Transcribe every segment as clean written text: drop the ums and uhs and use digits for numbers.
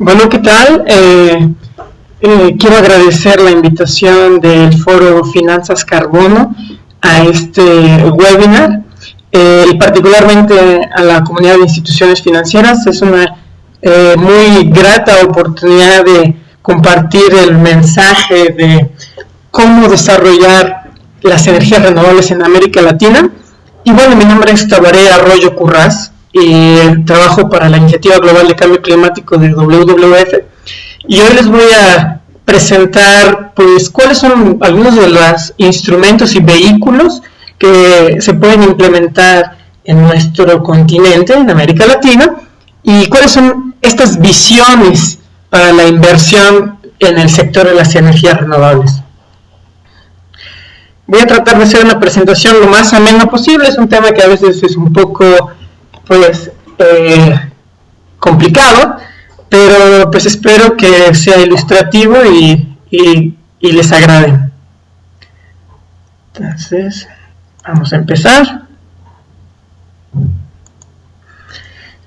Bueno, ¿qué tal? Quiero agradecer la invitación del Foro Finanzas Carbono a este webinar y particularmente a la comunidad de instituciones financieras. Es una muy grata oportunidad de compartir el mensaje de cómo desarrollar las energías renovables en América Latina. Y bueno, mi nombre es Tabaré Arroyo Currás y trabajo para la Iniciativa Global de Cambio Climático de WWF, y hoy les voy a presentar pues cuáles son algunos de los instrumentos y vehículos que se pueden implementar en nuestro continente, en América Latina, y cuáles son estas visiones para la inversión en el sector de las energías renovables. Voy a tratar de hacer una presentación lo más ameno posible. Es un tema que a veces es un poco complicado, pero pues espero que sea ilustrativo y les agrade. Entonces, vamos a empezar.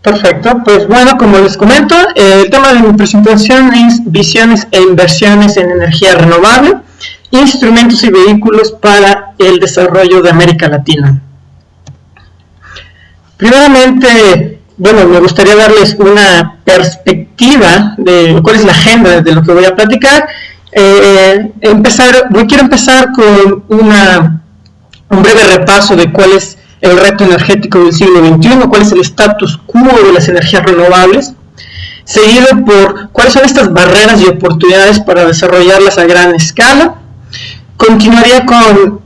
Perfecto, pues bueno, como les comento, el tema de mi presentación es visiones e inversiones en energía renovable, instrumentos y vehículos para el desarrollo de América Latina. Primeramente, bueno, me gustaría darles una perspectiva de cuál es la agenda de lo que voy a platicar. Quiero empezar con un breve repaso de cuál es el reto energético del siglo XXI, cuál es el status quo de las energías renovables, seguido por cuáles son estas barreras y oportunidades para desarrollarlas a gran escala. Continuaría con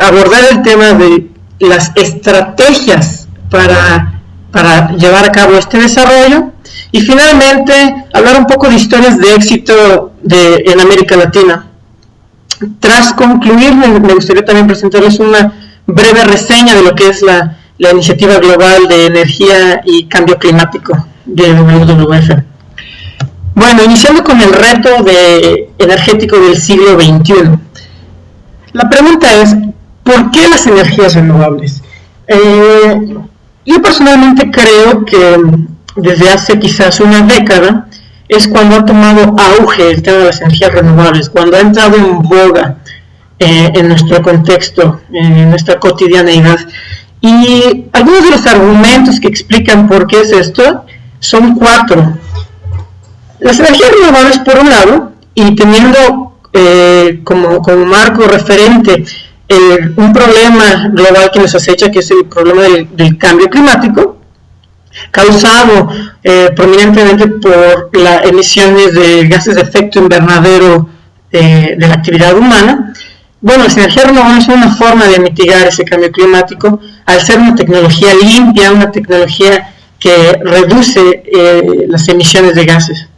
abordar el tema de las estrategias para llevar a cabo este desarrollo, y finalmente hablar un poco de historias de éxito en América Latina. Tras concluir, me gustaría también presentarles una breve reseña de lo que es la Iniciativa Global de Energía y Cambio Climático de WWF. Bueno, iniciando con el reto energético del siglo XXI. La pregunta es, ¿por qué las energías renovables? Yo personalmente creo que desde hace quizás una década es cuando ha tomado auge el tema de las energías renovables, cuando ha entrado en boga en nuestro contexto, en nuestra cotidianeidad. Y algunos de los argumentos que explican por qué es esto son 4. Las energías renovables, por un lado, y teniendo como marco referente un problema global que nos acecha, que es el problema del cambio climático, causado prominentemente por las emisiones de gases de efecto invernadero de la actividad humana. Bueno, las energías renovables son una forma de mitigar ese cambio climático, al ser una tecnología limpia, una tecnología que reduce las emisiones de gases.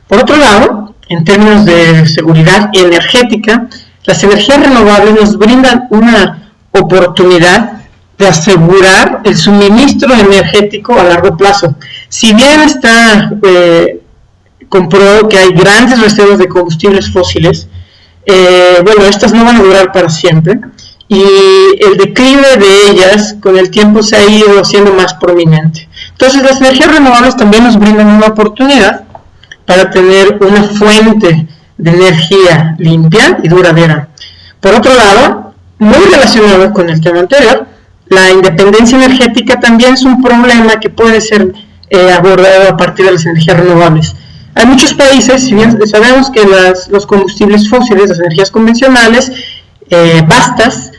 Por otro lado, en términos de seguridad energética, las energías renovables nos brindan una oportunidad de asegurar el suministro energético a largo plazo. Si bien está comprobado que hay grandes reservas de combustibles fósiles, bueno, estas no van a durar para siempre, y el declive de ellas con el tiempo se ha ido haciendo más prominente. Entonces, las energías renovables también nos brindan una oportunidad para tener una fuente de energía limpia y duradera. Por otro lado, muy relacionado con el tema anterior, la independencia energética también es un problema que puede ser abordado a partir de las energías renovables. Hay muchos países, si bien sabemos que los combustibles fósiles, las energías convencionales, vastas,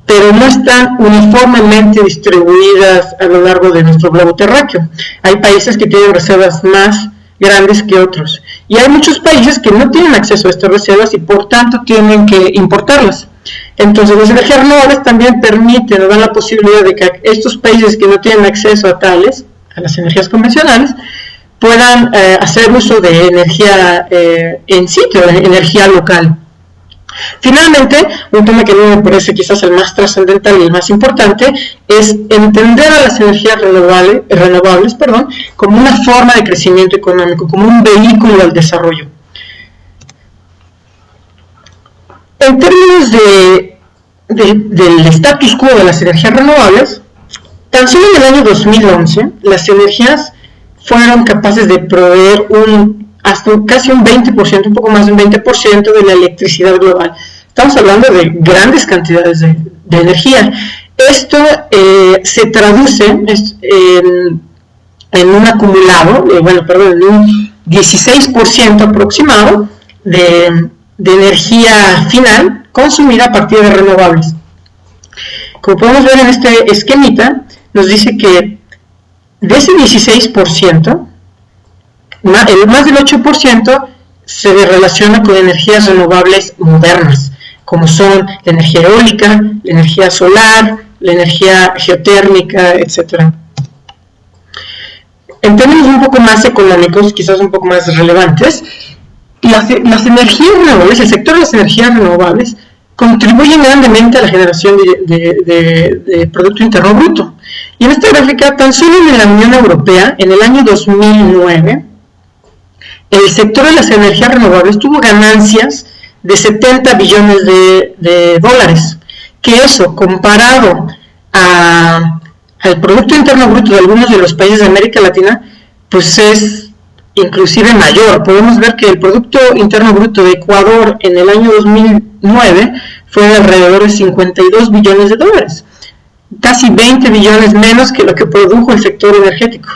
pero no están uniformemente distribuidas a lo largo de nuestro globo terráqueo. Hay países que tienen reservas más grandes que otros, y hay muchos países que no tienen acceso a estas reservas y por tanto tienen que importarlas. Entonces las energías renovables también permiten, nos dan la posibilidad de que estos países que no tienen acceso a las energías convencionales, puedan hacer uso de energía en sitio, de energía local. Finalmente, un tema que a mí me parece quizás el más trascendental y el más importante es entender a las energías renovables, como una forma de crecimiento económico, como un vehículo al desarrollo. En términos del status quo de las energías renovables, tan solo en el año 2011 las energías fueron capaces de proveer un hasta casi un 20%, un poco más de un 20% de la electricidad global. Estamos hablando de grandes cantidades de energía. Esto se traduce en un acumulado, en un 16% aproximado de energía final consumida a partir de renovables. Como podemos ver en este esquemita, nos dice que de ese 16%, más del 8% se relaciona con energías renovables modernas, como son la energía eólica, la energía solar, la energía geotérmica, etc. En términos un poco más económicos, quizás un poco más relevantes, las energías renovables, el sector de las energías renovables, contribuyen grandemente a la generación de Producto Interno Bruto. Y en esta gráfica, tan solo en la Unión Europea, en el año 2009, el sector de las energías renovables tuvo ganancias de 70 billones de dólares, que eso, comparado al Producto Interno Bruto de algunos de los países de América Latina, pues es inclusive mayor. Podemos ver que el Producto Interno Bruto de Ecuador en el año 2009 fue de alrededor de 52 billones de dólares, casi 20 billones menos que lo que produjo el sector energético.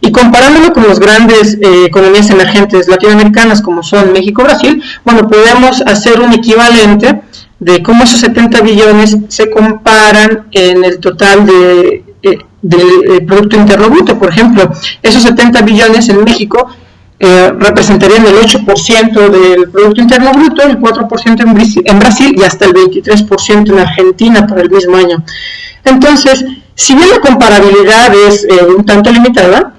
Y comparándolo con las grandes economías emergentes latinoamericanas como son México y Brasil, podemos hacer un equivalente de cómo esos 70 billones se comparan en el total del Producto Interno Bruto. Por ejemplo, esos 70 billones en México representarían el 8% del Producto Interno Bruto, el 4% en Brasil y hasta el 23% en Argentina para el mismo año. Entonces, si bien la comparabilidad es un tanto limitada,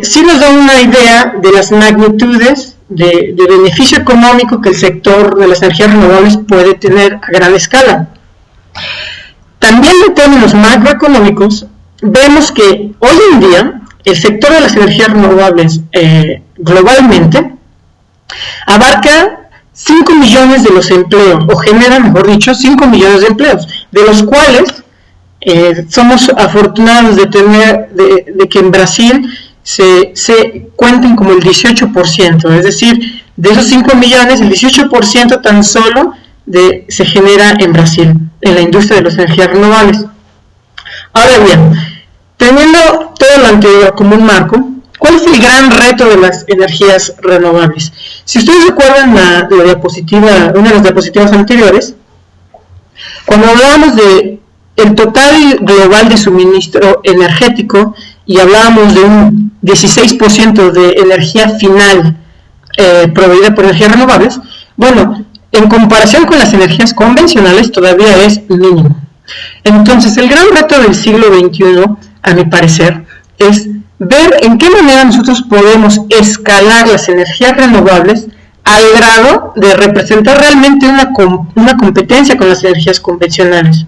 sí nos da una idea de las magnitudes de beneficio económico que el sector de las energías renovables puede tener a gran escala. También en términos macroeconómicos, vemos que hoy en día el sector de las energías renovables globalmente abarca 5 millones de los empleos, o genera, mejor dicho, 5 millones de empleos, de los cuales somos afortunados de que en Brasil se cuenten como el 18%, es decir, de esos 5 millones, el 18% tan solo se genera en Brasil, en la industria de las energías renovables. Ahora bien, teniendo todo lo anterior como un marco, ¿cuál es el gran reto de las energías renovables? Si ustedes recuerdan una de las diapositivas anteriores, cuando hablábamos de el total global de suministro energético y hablábamos de un 16% de energía final proveída por energías renovables, en comparación con las energías convencionales todavía es mínimo. Entonces, el gran reto del siglo XXI, a mi parecer, es ver en qué manera nosotros podemos escalar las energías renovables al grado de representar realmente una competencia con las energías convencionales.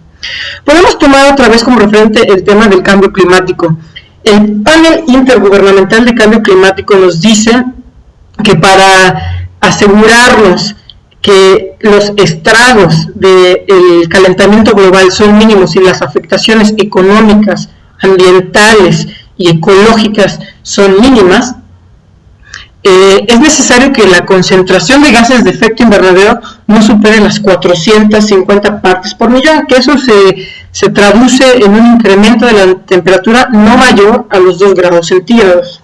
Podemos tomar otra vez como referente el tema del cambio climático. El panel intergubernamental de cambio climático nos dice que para asegurarnos que los estragos del calentamiento global son mínimos y las afectaciones económicas, ambientales y ecológicas son mínimas, es necesario que la concentración de gases de efecto invernadero no supere las 450 partes por millón, que eso se traduce en un incremento de la temperatura no mayor a los 2 grados centígrados.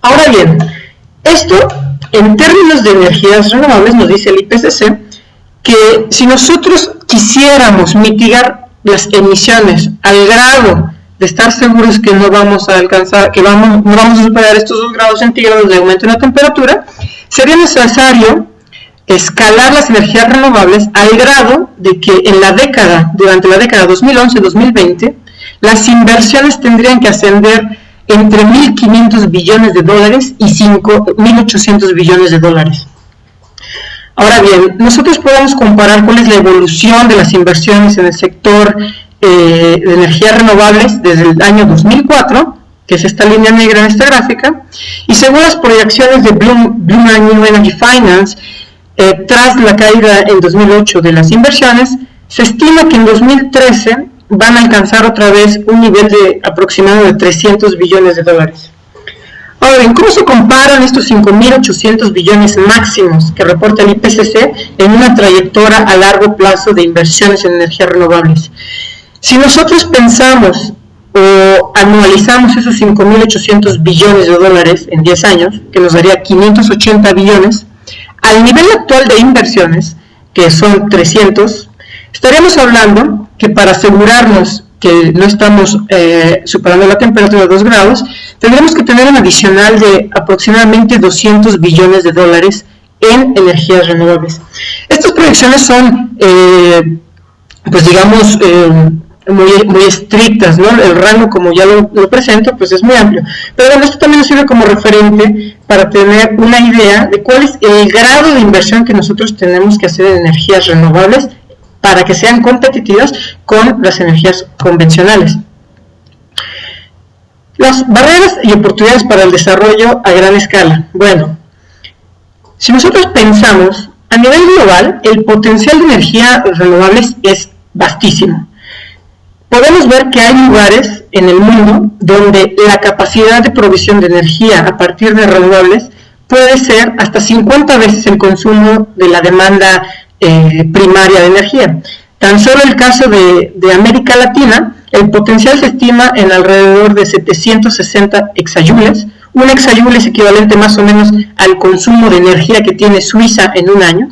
Ahora bien, esto en términos de energías renovables nos dice el IPCC que si nosotros quisiéramos mitigar las emisiones al grado de estar seguros que no vamos a alcanzar, no vamos a superar estos 2 grados centígrados de aumento en la temperatura, sería necesario escalar las energías renovables al grado de que durante la década 2011-2020, las inversiones tendrían que ascender entre 1.500 billones de dólares y 5.800 billones de dólares. Ahora bien, nosotros podemos comparar cuál es la evolución de las inversiones en el sector de energías renovables desde el año 2004, que es esta línea negra en esta gráfica, y según las proyecciones de Bloomberg New Energy Finance, tras la caída en 2008 de las inversiones, se estima que en 2013 van a alcanzar otra vez un nivel de aproximado de 300 billones de dólares. Ahora bien, ¿cómo se comparan estos 5.800 billones máximos que reporta el IPCC en una trayectoria a largo plazo de inversiones en energías renovables? Si nosotros pensamos o anualizamos esos 5.800 billones de dólares en 10 años, que nos daría 580 billones, al nivel actual de inversiones, que son 300, estaríamos hablando que para asegurarnos que no estamos superando la temperatura de 2 grados, tendremos que tener un adicional de aproximadamente 200 billones de dólares en energías renovables. Estas proyecciones son, pues digamos, muy estrictas, ¿no? El rango, como ya lo presento, pues es muy amplio. Pero bueno, esto también nos sirve como referente para tener una idea de cuál es el grado de inversión que nosotros tenemos que hacer en energías renovables para que sean competitivas con las energías convencionales. Las barreras y oportunidades para el desarrollo a gran escala. Bueno, si nosotros pensamos a nivel global, el potencial de energías renovables es vastísimo. Podemos ver que hay lugares en el mundo donde la capacidad de provisión de energía a partir de renovables puede ser hasta 50 veces el consumo de la demanda primaria de energía. Tan solo el caso de América Latina, el potencial se estima en alrededor de 760 exajoules. Un exajoule es equivalente más o menos al consumo de energía que tiene Suiza en un año.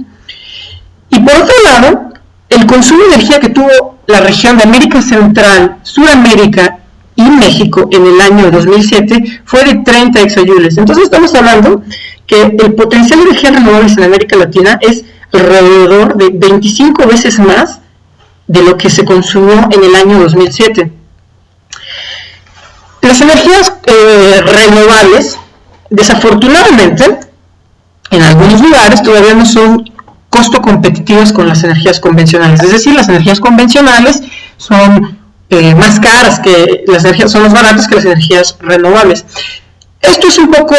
Y por otro lado, el consumo de energía que tuvo la región de América Central, Sudamérica y México en el año 2007 fue de 30 exajoules. Entonces estamos hablando que el potencial de energías renovables en América Latina es alrededor de 25 veces más de lo que se consumió en el año 2007. Las energías renovables, desafortunadamente, en algunos lugares todavía no son costo competitivas con las energías convencionales. Es decir, las energías convencionales son más caras que las energías, son más baratas que las energías renovables. Esto es un poco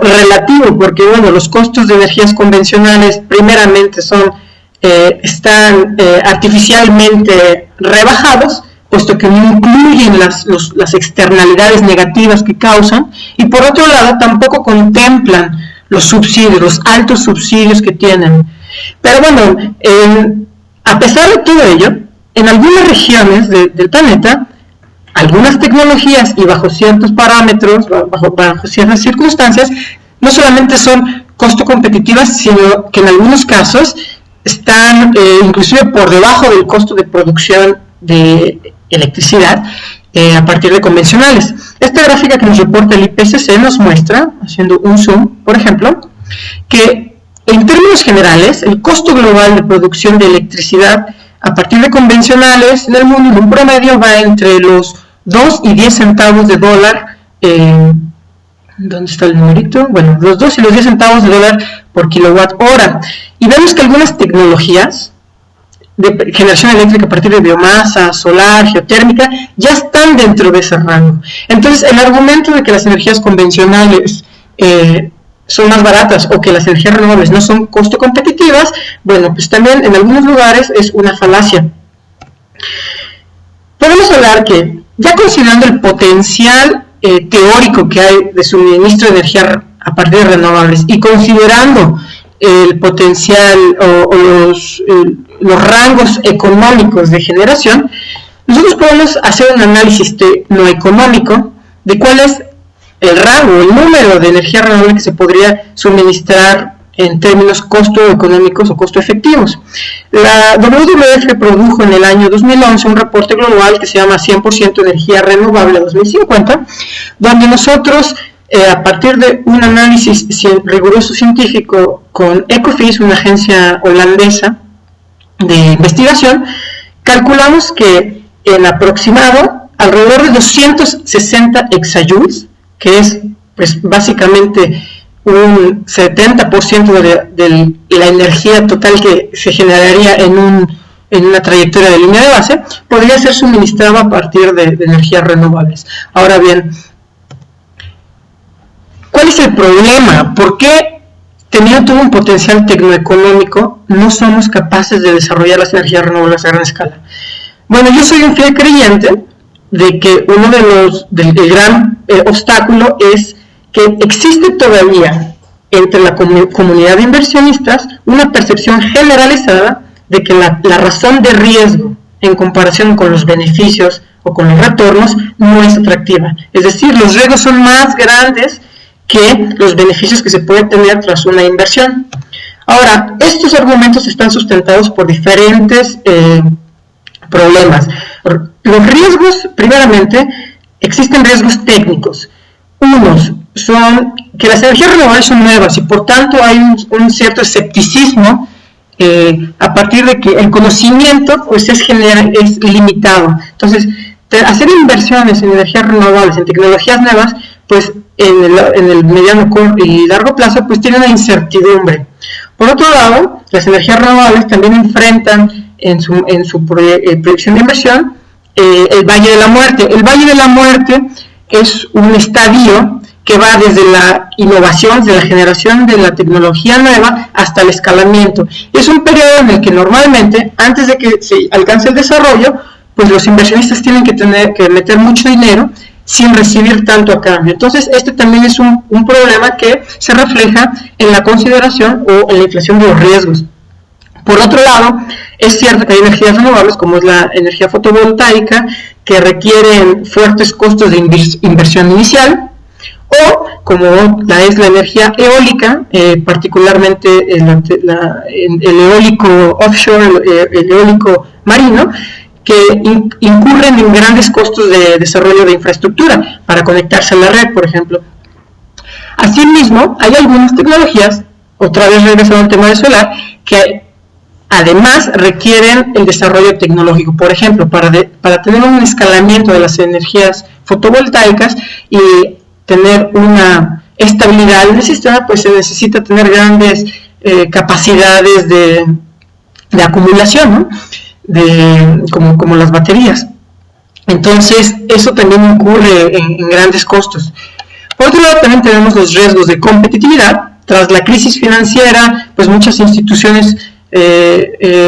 relativo porque, bueno, los costos de energías convencionales primeramente están artificialmente rebajados, puesto que no incluyen las externalidades negativas que causan, y por otro lado tampoco contemplan los subsidios, los altos subsidios que tienen. Pero bueno, a pesar de todo ello, en algunas regiones del planeta, algunas tecnologías y bajo ciertos parámetros, bajo ciertas circunstancias, no solamente son costo competitivas, sino que en algunos casos están inclusive por debajo del costo de producción de electricidad a partir de convencionales. Esta gráfica que nos reporta el IPCC nos muestra, haciendo un zoom, por ejemplo, que en términos generales, el costo global de producción de electricidad a partir de convencionales en el mundo en un promedio va entre los 2 y 10 centavos de dólar, ¿dónde está el numerito? Bueno, los 2 y los 10 centavos de dólar por kilowatt hora. Y vemos que algunas tecnologías de generación eléctrica a partir de biomasa, solar, geotérmica, ya están dentro de ese rango. Entonces, el argumento de que las energías convencionales son más baratas o que las energías renovables no son costo competitivas, bueno, pues también en algunos lugares es una falacia. Podemos hablar que, ya considerando el potencial teórico que hay de suministro de energía a partir de renovables y considerando el potencial o los rangos económicos de generación, nosotros podemos hacer un análisis tecnoeconómico de cuál es el rango, el número de energía renovable que se podría suministrar en términos costo económicos o costo efectivos. La WWF produjo en el año 2011 un reporte global que se llama 100% energía renovable 2050, donde nosotros, a partir de un análisis riguroso científico con Ecofys, una agencia holandesa de investigación, calculamos que en aproximado alrededor de 260 exajoules, que es pues básicamente un 70% de la energía total que se generaría en una trayectoria de línea de base, podría ser suministrada a partir de energías renovables. Ahora bien, ¿cuál es el problema? ¿Por qué, teniendo todo un potencial tecnoeconómico, no somos capaces de desarrollar las energías renovables a gran escala? Bueno, yo soy un fiel creyente de que uno del gran obstáculo es que existe todavía entre la comunidad de inversionistas una percepción generalizada de que la razón de riesgo en comparación con los beneficios o con los retornos no es atractiva. Es decir, los riesgos son más grandes que los beneficios que se puede tener tras una inversión. Ahora, estos argumentos están sustentados por diferentes problemas. Los riesgos, primeramente, existen riesgos técnicos. Unos son que las energías renovables son nuevas y por tanto hay un cierto escepticismo a partir de que el conocimiento pues es limitado. Entonces, hacer inversiones en energías renovables, en tecnologías nuevas, pues en el mediano y largo plazo, pues tiene una incertidumbre. Por otro lado, las energías renovables también enfrentan en su proyección de inversión el Valle de la Muerte. El Valle de la Muerte es un estadio que va desde la innovación, de la generación de la tecnología nueva hasta el escalamiento. Es un periodo en el que normalmente, antes de que se alcance el desarrollo, pues los inversionistas tienen que meter mucho dinero sin recibir tanto a cambio. Entonces, este también es un problema que se refleja en la consideración o en la inflación de los riesgos. Por otro lado, es cierto que hay energías renovables, como es la energía fotovoltaica, que requieren fuertes costos de inversión inicial, o como es la energía eólica, particularmente el eólico offshore, el eólico marino, que incurren en grandes costos de desarrollo de infraestructura para conectarse a la red, por ejemplo. Asimismo, hay algunas tecnologías, otra vez regresando al tema del solar, que además requieren el desarrollo tecnológico. Por ejemplo, para tener un escalamiento de las energías fotovoltaicas y tener una estabilidad en el sistema, pues se necesita tener grandes capacidades de acumulación, ¿no? Como las baterías. Entonces, eso también incurre en grandes costos. Por otro lado, también tenemos los riesgos de competitividad. Tras la crisis financiera, pues muchas instituciones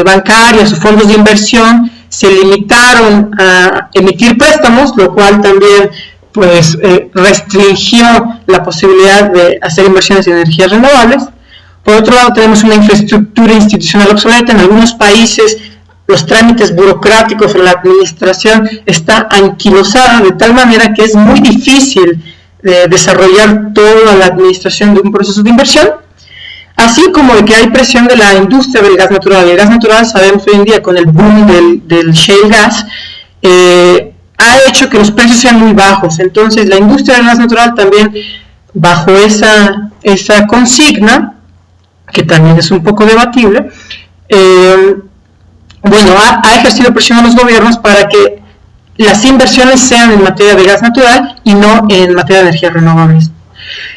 bancarias o fondos de inversión se limitaron a emitir préstamos, lo cual también pues restringió la posibilidad de hacer inversiones en energías renovables. Por otro lado, tenemos una infraestructura institucional obsoleta. En algunos países los trámites burocráticos en la administración está anquilosada de tal manera que es muy difícil desarrollar toda la administración de un proceso de inversión, así como de que hay presión de la industria del gas natural. El gas natural, sabemos hoy en día con el boom del shale gas, ha hecho que los precios sean muy bajos. Entonces la industria del gas natural también, bajo esa consigna, que también es un poco debatible, ha ejercido presión a los gobiernos para que las inversiones sean en materia de gas natural y no en materia de energías renovables.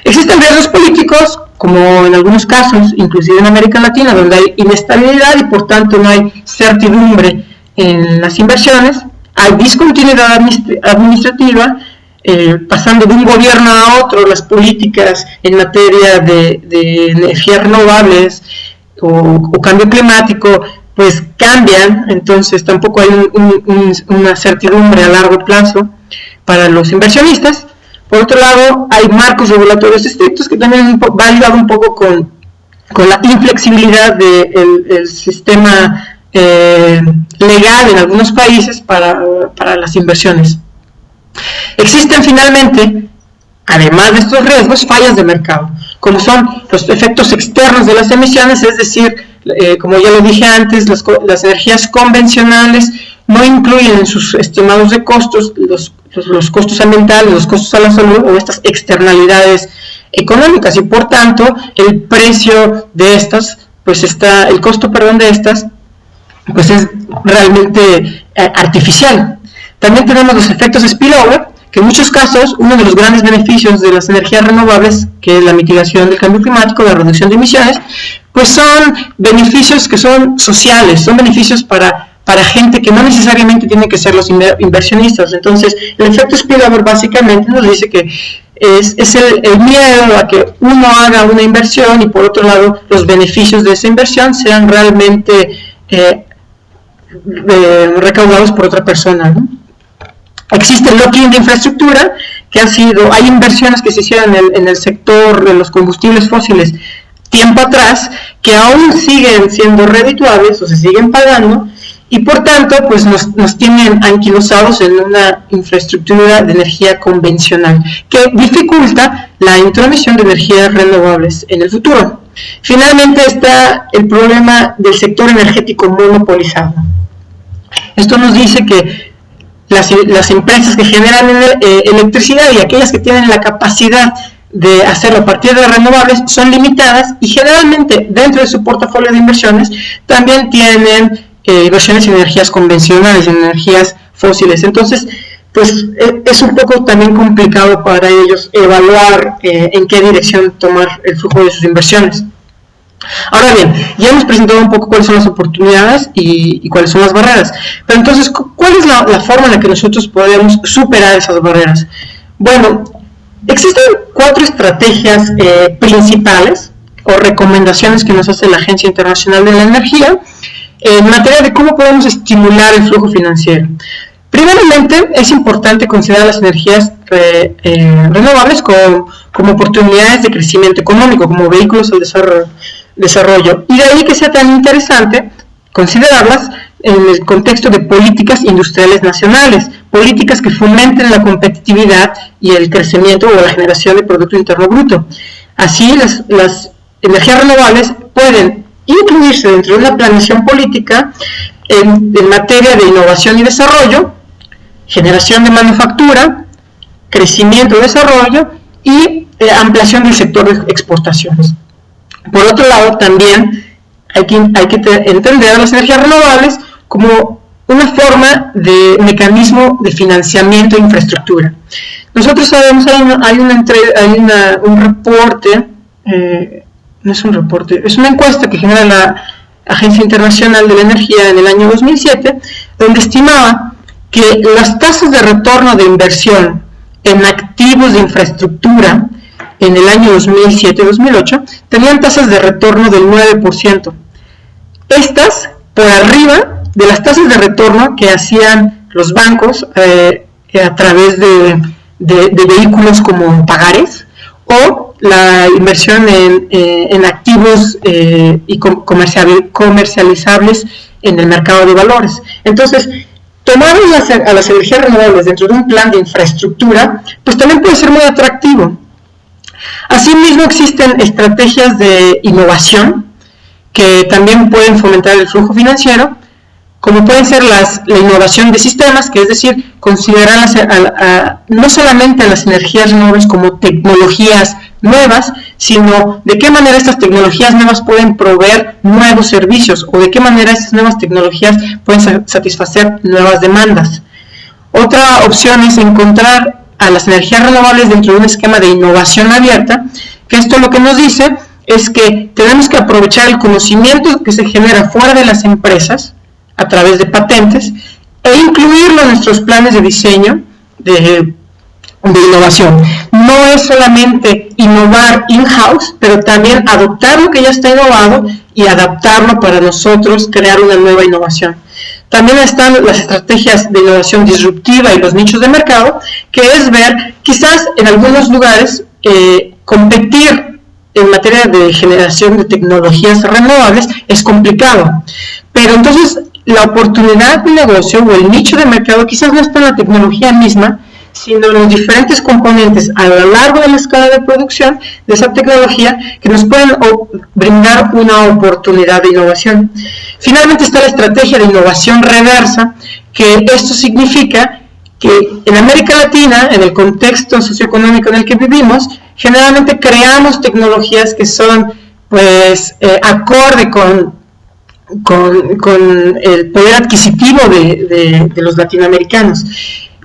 Existen riesgos políticos, como en algunos casos, inclusive en América Latina, donde hay inestabilidad y por tanto no hay certidumbre en las inversiones. Hay discontinuidad administrativa, pasando de un gobierno a otro, las políticas en materia de energías renovables o cambio climático pues cambian, entonces tampoco hay una certidumbre a largo plazo para los inversionistas. Por otro lado, hay marcos regulatorios estrictos que también va ligado un poco con la inflexibilidad del sistema legal en algunos países para las inversiones. Existen finalmente, además de estos riesgos, fallas de mercado, como son los efectos externos de las emisiones, es decir, como ya lo dije antes, las energías convencionales no incluyen en sus estimados de costos los costos ambientales, los costos a la salud o estas externalidades económicas, y por tanto el precio de estas, pues el costo de estas, pues es realmente artificial. También tenemos los efectos spillover, que en muchos casos uno de los grandes beneficios de las energías renovables, que es la mitigación del cambio climático, la reducción de emisiones, pues son beneficios que son sociales, son beneficios para gente que no necesariamente tiene que ser los inversionistas. Entonces, el efecto spillover básicamente nos dice que es el miedo a que uno haga una inversión y por otro lado los beneficios de esa inversión sean realmente recaudados por otra persona, ¿no? Existe el lock-in de infraestructura, que hay inversiones que se hicieron en el sector de los combustibles fósiles tiempo atrás, que aún siguen siendo redituables o se siguen pagando, y por tanto pues nos tienen anquilosados en una infraestructura de energía convencional, que dificulta la intromisión de energías renovables en el futuro. Finalmente está el problema del sector energético monopolizado. Esto nos dice que las empresas que generan electricidad y aquellas que tienen la capacidad de hacerlo a partir de renovables son limitadas, y generalmente dentro de su portafolio de inversiones también tienen inversiones en energías convencionales, en energías fósiles. Entonces, pues es un poco también complicado para ellos evaluar en qué dirección tomar el flujo de sus inversiones. Ahora bien, ya hemos presentado un poco cuáles son las oportunidades y cuáles son las barreras, pero entonces, ¿cuál es la forma en la que nosotros podemos superar esas barreras? Bueno, existen 4 estrategias principales o recomendaciones que nos hace la Agencia Internacional de la Energía en materia de cómo podemos estimular el flujo financiero. Primeramente, es importante considerar las energías renovables como oportunidades de crecimiento económico, como vehículos al desarrollo, y de ahí que sea tan interesante considerarlas en el contexto de políticas industriales nacionales, políticas que fomenten la competitividad y el crecimiento o la generación de Producto Interno Bruto. Así, las energías renovables pueden incluirse dentro de una planeación política en materia de innovación y desarrollo, generación de manufactura, crecimiento y desarrollo y ampliación del sector de exportaciones. Por otro lado, también hay que entender a las energías renovables como una forma de mecanismo de financiamiento de infraestructura. Nosotros sabemos, hay un reporte, no es un reporte, es una encuesta que genera la Agencia Internacional de la Energía en el año 2007, donde estimaba que las tasas de retorno de inversión en activos de infraestructura en el año 2007-2008 tenían tasas de retorno del 9%. Estas por arriba de las tasas de retorno que hacían los bancos a través de vehículos como pagares o la inversión en activos y comercializables en el mercado de valores. Entonces, tomar a las energías renovables dentro de un plan de infraestructura, pues también puede ser muy atractivo. Asimismo, existen estrategias de innovación que también pueden fomentar el flujo financiero, como pueden ser la innovación de sistemas, que es decir, considerar no solamente las energías renovables como tecnologías nuevas, sino de qué manera estas tecnologías nuevas pueden proveer nuevos servicios o de qué manera estas nuevas tecnologías pueden satisfacer nuevas demandas. Otra opción es encontrar a las energías renovables dentro de un esquema de innovación abierta, que esto lo que nos dice es que tenemos que aprovechar el conocimiento que se genera fuera de las empresas a través de patentes e incluirlo en nuestros planes de diseño de innovación. No es solamente innovar in-house, pero también adoptar lo que ya está innovado y adaptarlo para nosotros crear una nueva innovación. También están las estrategias de innovación disruptiva y los nichos de mercado, que es ver, quizás en algunos lugares, competir en materia de generación de tecnologías renovables es complicado. Pero entonces la oportunidad de negocio o el nicho de mercado quizás no está en la tecnología misma, sino en los diferentes componentes a lo largo de la escala de producción de esa tecnología que nos pueden brindar una oportunidad de innovación. Finalmente está la estrategia de innovación reversa, que esto significa que en América Latina, en el contexto socioeconómico en el que vivimos, generalmente creamos tecnologías que son acorde con el poder adquisitivo de los latinoamericanos.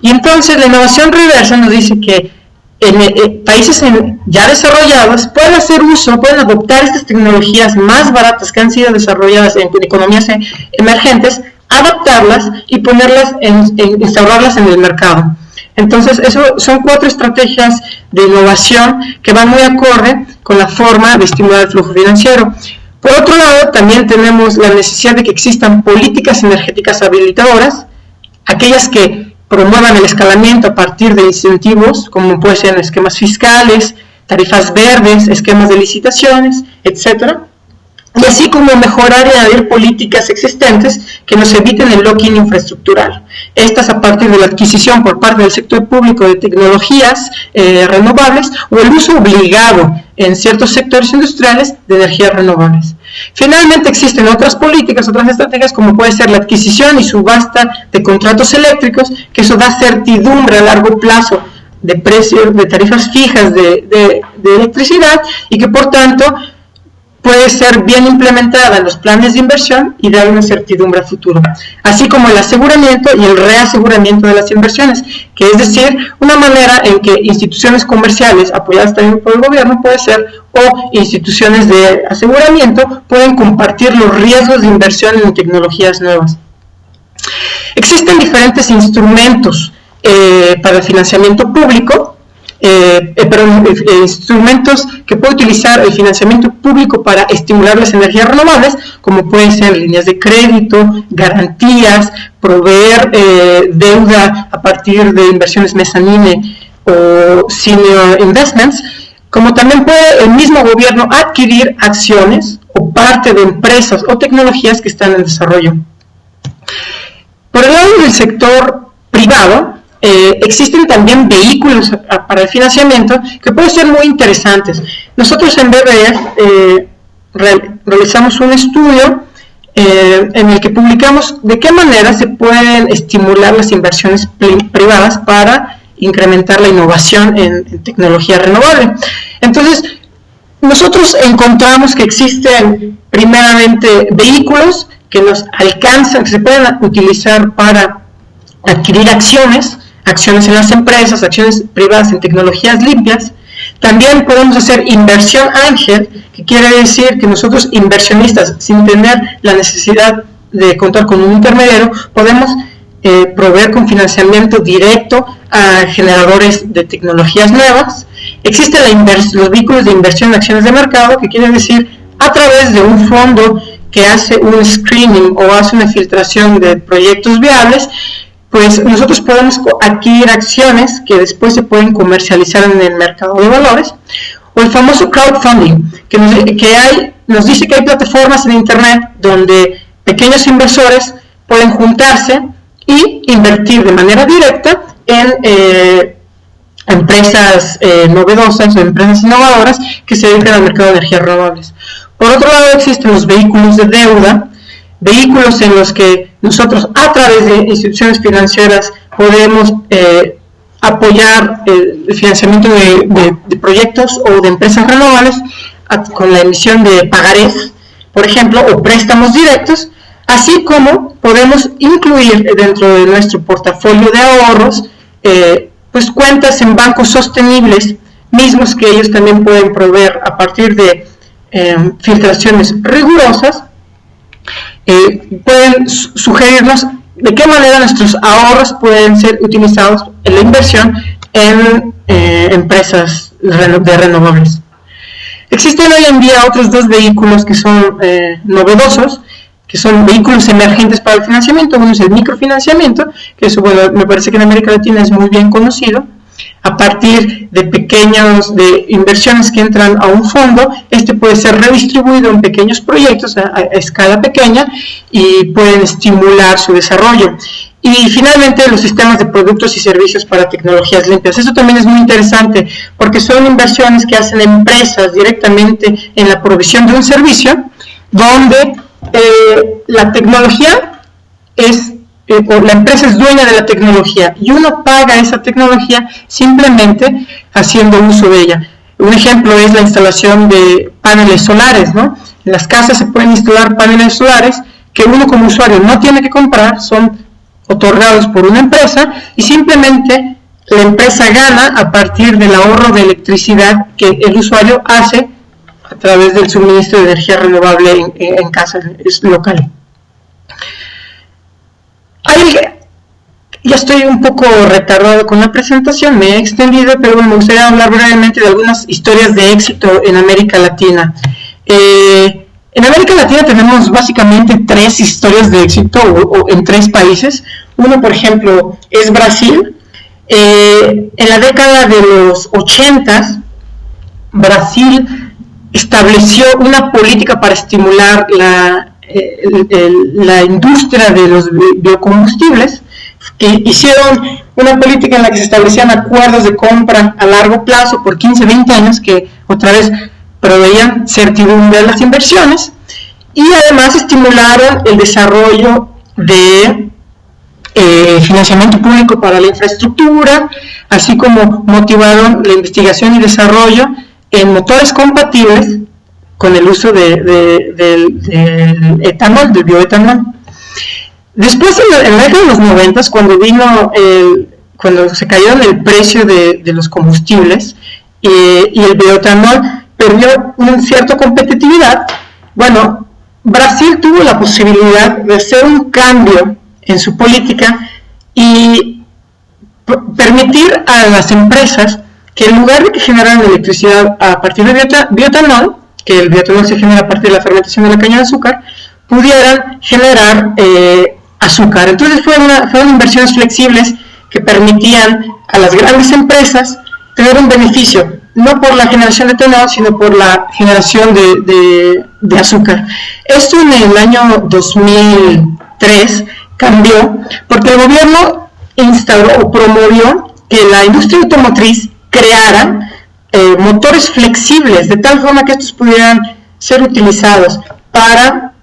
Y entonces la innovación reversa nos dice que en países ya desarrollados pueden adoptar estas tecnologías más baratas que han sido desarrolladas en economías emergentes, adaptarlas y instaurarlas en el mercado. Entonces, eso son 4 estrategias de innovación que van muy acorde con la forma de estimular el flujo financiero. Por otro lado, también tenemos la necesidad de que existan políticas energéticas habilitadoras, aquellas que promuevan el escalamiento a partir de incentivos, como pueden ser esquemas fiscales, tarifas verdes, esquemas de licitaciones, etcétera, y así como mejorar y añadir políticas existentes que nos eviten el lock-in infraestructural. Estas a partir de la adquisición por parte del sector público de tecnologías renovables o el uso obligado en ciertos sectores industriales de energías renovables. Finalmente existen otras políticas, otras estrategias como puede ser la adquisición y subasta de contratos eléctricos, que eso da certidumbre a largo plazo de precios, de tarifas fijas de electricidad y que por tanto puede ser bien implementada en los planes de inversión y dar una certidumbre a futuro, así como el aseguramiento y el reaseguramiento de las inversiones, que es decir, una manera en que instituciones comerciales apoyadas también por el gobierno puede ser, o instituciones de aseguramiento pueden compartir los riesgos de inversión en tecnologías nuevas. Existen diferentes instrumentos para el financiamiento público, instrumentos que puede utilizar el financiamiento público para estimular las energías renovables, como pueden ser líneas de crédito, garantías, proveer deuda a partir de inversiones mezzanine o senior investments, como también puede el mismo gobierno adquirir acciones o parte de empresas o tecnologías que están en desarrollo. Por el lado del sector privado, existen también vehículos para el financiamiento que pueden ser muy interesantes. Nosotros en BBF realizamos un estudio en el que publicamos de qué manera se pueden estimular las inversiones privadas para incrementar la innovación en tecnología renovable. Entonces, nosotros encontramos que existen primeramente vehículos que nos alcanzan, que se pueden utilizar para adquirir acciones en las empresas, acciones privadas en tecnologías limpias. También podemos hacer inversión ángel, que quiere decir que nosotros inversionistas, sin tener la necesidad de contar con un intermediario, podemos proveer con financiamiento directo a generadores de tecnologías nuevas. Existen los vehículos de inversión en acciones de mercado, que quiere decir a través de un fondo que hace un screening o hace una filtración de proyectos viables, pues nosotros podemos adquirir acciones que después se pueden comercializar en el mercado de valores, o el famoso crowdfunding, que nos dice que hay plataformas en internet donde pequeños inversores pueden juntarse y invertir de manera directa en empresas novedosas o empresas innovadoras que se dedican al mercado de energías renovables. Por otro lado, existen los vehículos de deuda, vehículos en los que nosotros a través de instituciones financieras podemos apoyar el financiamiento de proyectos o de empresas renovables con la emisión de pagarés, por ejemplo, o préstamos directos, así como podemos incluir dentro de nuestro portafolio de ahorros pues cuentas en bancos sostenibles, mismos que ellos también pueden proveer a partir de filtraciones rigurosas. Pueden sugerirnos de qué manera nuestros ahorros pueden ser utilizados en la inversión en empresas de renovables. Existen hoy en día otros dos vehículos que son novedosos, que son vehículos emergentes para el financiamiento. Uno es el microfinanciamiento, que eso, bueno, me parece que en América Latina es muy bien conocido. A partir de inversiones que entran a un fondo, este puede ser redistribuido en pequeños proyectos a escala pequeña y pueden estimular su desarrollo. Y finalmente, los sistemas de productos y servicios para tecnologías limpias. Eso también es muy interesante porque son inversiones que hacen empresas directamente en la provisión de un servicio donde la tecnología o la empresa es dueña de la tecnología y uno paga esa tecnología simplemente haciendo uso de ella. Un ejemplo es la instalación de paneles solares, ¿no? En las casas se pueden instalar paneles solares que uno como usuario no tiene que comprar, son otorgados por una empresa y simplemente la empresa gana a partir del ahorro de electricidad que el usuario hace a través del suministro de energía renovable en casa local. Ya estoy un poco retardado con la presentación, me he extendido, pero me gustaría hablar brevemente de algunas historias de éxito en América Latina. En América Latina tenemos básicamente 3 historias de éxito o en 3 países. Uno, por ejemplo, es Brasil. En la década de los 80, Brasil estableció una política para estimular la industria de los biocombustibles, que hicieron una política en la que se establecían acuerdos de compra a largo plazo por 15, 20 años, que otra vez proveían certidumbre a las inversiones, y además estimularon el desarrollo de financiamiento público para la infraestructura, así como motivaron la investigación y desarrollo en motores compatibles con el uso del etanol, del bioetanol. Después, en la década de los 90, cuando se cayó el precio de los combustibles y el bioetanol perdió una cierta competitividad, bueno, Brasil tuvo la posibilidad de hacer un cambio en su política y permitir a las empresas que en lugar de que generaran electricidad a partir de bioetanol, que el bioetanol se genera a partir de la fermentación de la caña de azúcar, pudieran generar azúcar. Entonces fueron inversiones flexibles que permitían a las grandes empresas tener un beneficio, no por la generación de etanol, sino por la generación de azúcar. Esto en el año 2003 cambió porque el gobierno instauró o promovió que la industria automotriz creara motores flexibles de tal forma que estos pudieran ser utilizados para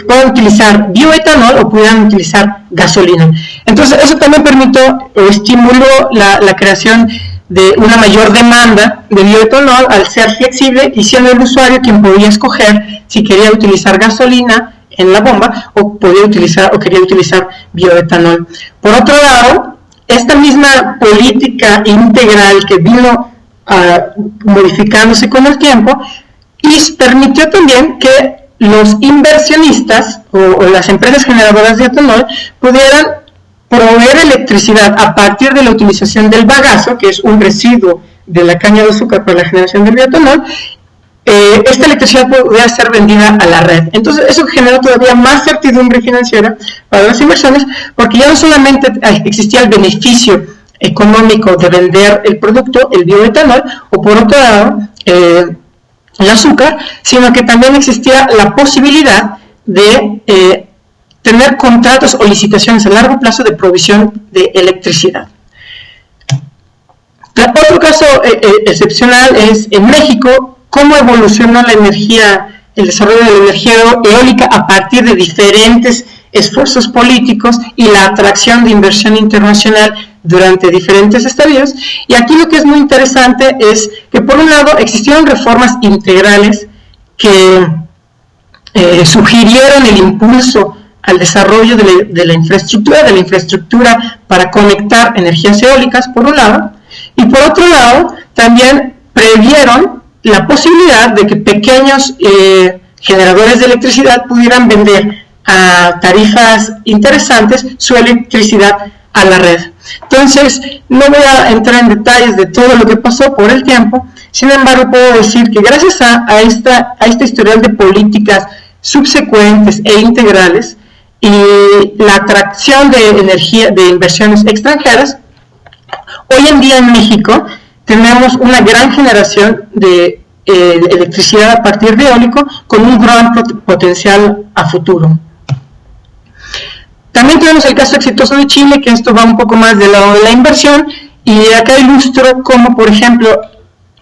puedan utilizar bioetanol o pudieran utilizar gasolina. Entonces eso también permitió o estimuló la creación de una mayor demanda de bioetanol al ser flexible y siendo el usuario quien podía escoger si quería utilizar gasolina en la bomba o quería utilizar bioetanol. Por otro lado, esta misma política integral que vino modificándose con el tiempo y permitió también que los inversionistas o las empresas generadoras de etanol pudieran proveer electricidad a partir de la utilización del bagazo, que es un residuo de la caña de azúcar para la generación del bioetanol. Esta electricidad pudiera ser vendida a la red. Entonces eso generó todavía más certidumbre financiera para las inversiones, porque ya no solamente existía el beneficio económico de vender el producto, el bioetanol, o por otro lado el azúcar, sino que también existía la posibilidad de tener contratos o licitaciones a largo plazo de provisión de electricidad. Otro caso excepcional es en México, cómo evolucionó el desarrollo de la energía eólica a partir de diferentes esfuerzos políticos y la atracción de inversión internacional durante diferentes estadios. Y aquí lo que es muy interesante es que por un lado existieron reformas integrales que sugirieron el impulso al desarrollo de la infraestructura para conectar energías eólicas, por un lado, y por otro lado también previeron la posibilidad de que pequeños generadores de electricidad pudieran vender a tarifas interesantes su electricidad a la red. Entonces, no voy a entrar en detalles de todo lo que pasó por el tiempo, sin embargo puedo decir que gracias a este historial de políticas subsecuentes e integrales y la atracción de energía de inversiones extranjeras, hoy en día en México tenemos una gran generación de electricidad a partir de eólico con un gran potencial a futuro. También tenemos el caso exitoso de Chile, que esto va un poco más del lado de la inversión, y acá ilustro cómo, por ejemplo,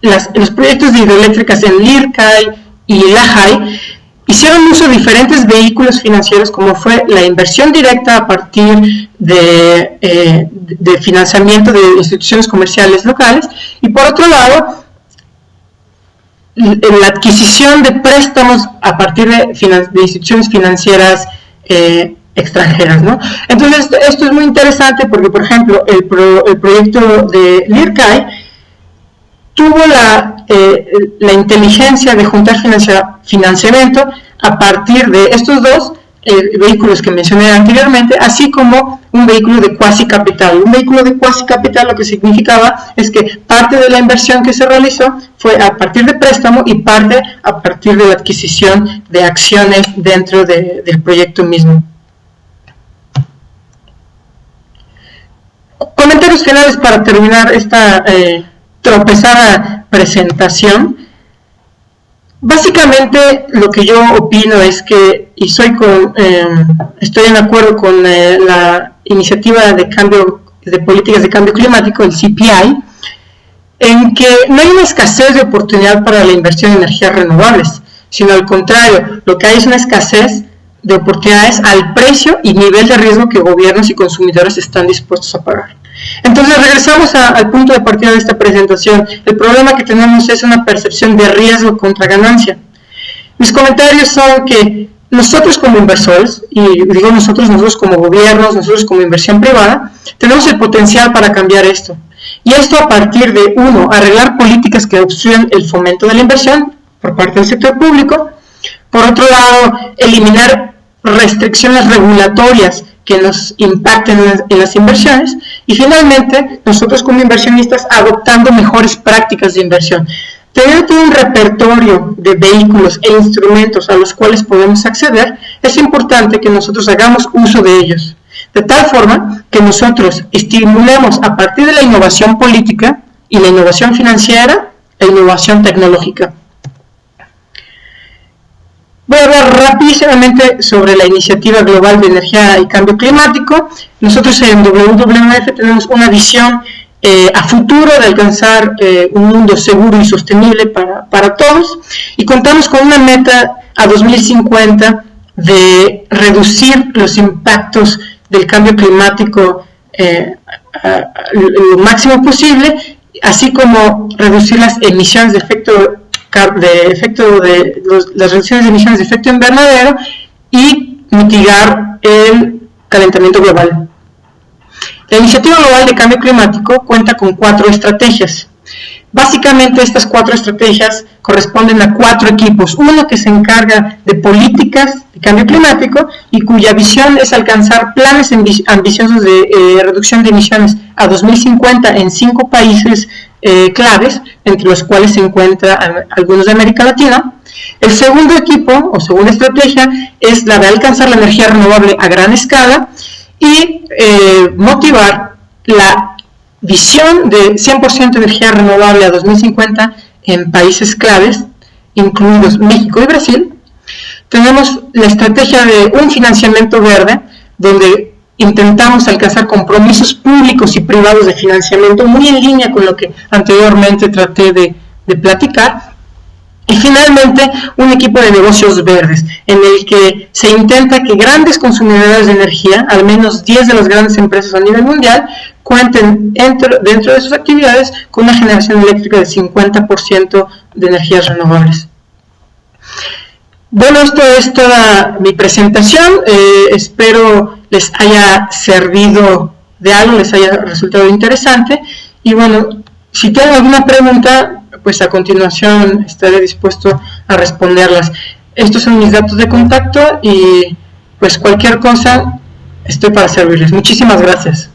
los proyectos de hidroeléctricas en Lircay y Lajay hicieron uso de diferentes vehículos financieros, como fue la inversión directa a partir de financiamiento de instituciones comerciales locales, y por otro lado, la adquisición de préstamos a partir de instituciones financieras extranjeras, ¿no? Entonces esto es muy interesante porque, por ejemplo, el proyecto de Lircay tuvo la inteligencia de juntar financiamiento a partir de estos dos vehículos que mencioné anteriormente, así como un vehículo de cuasi capital. Un vehículo de cuasi capital lo que significaba es que parte de la inversión que se realizó fue a partir de préstamo y parte a partir de la adquisición de acciones dentro del proyecto mismo. Comentarios finales para terminar esta tropezada presentación. Básicamente lo que yo opino es que, y estoy en acuerdo con la iniciativa de políticas de cambio climático, el CPI, en que no hay una escasez de oportunidad para la inversión en energías renovables, sino al contrario, lo que hay es una escasez de oportunidades al precio y nivel de riesgo que gobiernos y consumidores están dispuestos a pagar. Entonces regresamos al punto de partida de esta presentación. El problema que tenemos es una percepción de riesgo contra ganancia. Mis comentarios son que nosotros como inversores, y digo nosotros como gobiernos, nosotros como inversión privada, tenemos el potencial para cambiar esto. Y esto a partir de, uno, arreglar políticas que obstruyan el fomento de la inversión por parte del sector público. Por otro lado, eliminar restricciones regulatorias que nos impacten en las inversiones. Y finalmente, nosotros como inversionistas adoptando mejores prácticas de inversión. Teniendo todo un repertorio de vehículos e instrumentos a los cuales podemos acceder, es importante que nosotros hagamos uso de ellos, de tal forma que nosotros estimulemos a partir de la innovación política y la innovación financiera, la innovación tecnológica. Voy a hablar rápidamente sobre la Iniciativa Global de Energía y Cambio Climático. Nosotros en WWF tenemos una visión a futuro de alcanzar un mundo seguro y sostenible para todos, y contamos con una meta a 2050 de reducir los impactos del cambio climático lo máximo posible, así como reducir las emisiones de las reducciones de emisiones de efecto invernadero y mitigar el calentamiento global. La Iniciativa Global de Cambio Climático cuenta con 4 estrategias. Básicamente estas 4 estrategias corresponden a 4 equipos. Uno que se encarga de políticas de cambio climático y cuya visión es alcanzar planes ambiciosos de reducción de emisiones a 2050 en 5 países claves, entre los cuales se encuentran algunos de América Latina. El segundo equipo o segunda estrategia es la de alcanzar la energía renovable a gran escala y motivar la visión de 100% energía renovable a 2050 en países claves, incluidos México y Brasil. Tenemos la estrategia de un financiamiento verde, donde intentamos alcanzar compromisos públicos y privados de financiamiento, muy en línea con lo que anteriormente traté de platicar. Y finalmente, un equipo de negocios verdes, en el que se intenta que grandes consumidores de energía, al menos 10 de las grandes empresas a nivel mundial, cuenten dentro de sus actividades con una generación eléctrica de 50% de energías renovables. Bueno, esto es toda mi presentación. Espero les haya servido de algo, les haya resultado interesante. Y bueno, si tienen alguna pregunta, pues a continuación estaré dispuesto a responderlas. Estos son mis datos de contacto y pues cualquier cosa estoy para servirles. Muchísimas gracias.